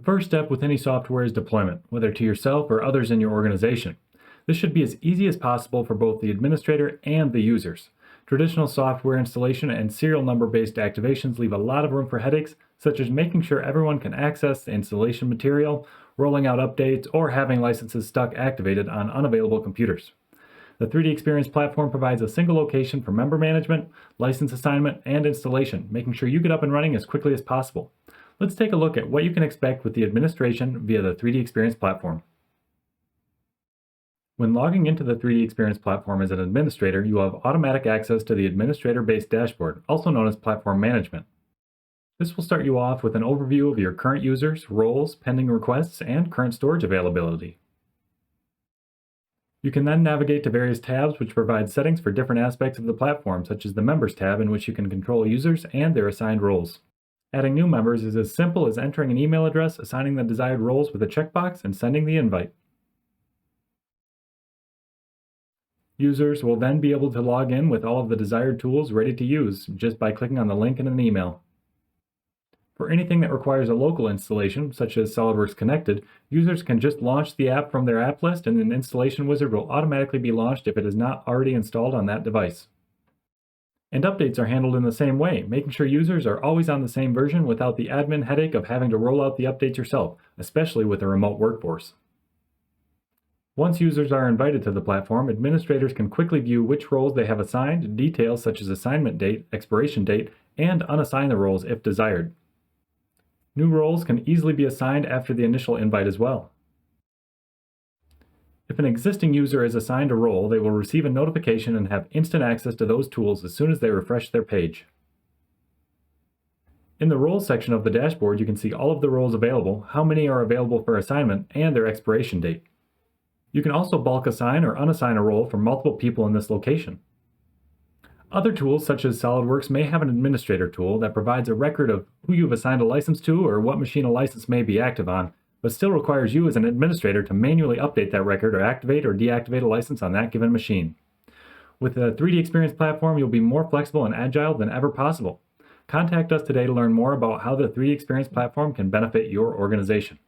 first step with any software is deployment, whether to yourself or others in your organization. This should be as easy as possible for both the administrator and the users. Traditional software installation and serial number-based activations leave a lot of room for headaches, such as making sure everyone can access the installation material, rolling out updates, or having licenses stuck activated on unavailable computers. The 3DEXPERIENCE platform provides a single location for member management, license assignment, and installation, making sure you get up and running as quickly as possible. Let's take a look at what you can expect with the administration via the 3DEXPERIENCE platform. When logging into the 3DEXPERIENCE platform as an administrator, you will have automatic access to the administrator-based dashboard, also known as platform management. This will start you off with an overview of your current users, roles, pending requests, and current storage availability. You can then navigate to various tabs which provide settings for different aspects of the platform, such as the Members tab, in which you can control users and their assigned roles. Adding new members is as simple as entering an email address, assigning the desired roles with a checkbox, and sending the invite. Users will then be able to log in with all of the desired tools ready to use just by clicking on the link in an email. For anything that requires a local installation, such as SOLIDWORKS Connected, users can just launch the app from their app list and an installation wizard will automatically be launched if it is not already installed on that device. And updates are handled in the same way, making sure users are always on the same version without the admin headache of having to roll out the updates yourself, especially with a remote workforce. Once users are invited to the platform, administrators can quickly view which roles they have assigned, details such as assignment date, expiration date, and unassign the roles if desired. New roles can easily be assigned after the initial invite as well. If an existing user is assigned a role, they will receive a notification and have instant access to those tools as soon as they refresh their page. In the Roles section of the dashboard, you can see all of the roles available, how many are available for assignment, and their expiration date. You can also bulk assign or unassign a role for multiple people in this location. Other tools, such as SOLIDWORKS, may have an administrator tool that provides a record of who you've assigned a license to or what machine a license may be active on, but still requires you as an administrator to manually update that record or activate or deactivate a license on that given machine. With the 3DEXPERIENCE platform, you'll be more flexible and agile than ever possible. Contact us today to learn more about how the 3DEXPERIENCE platform can benefit your organization.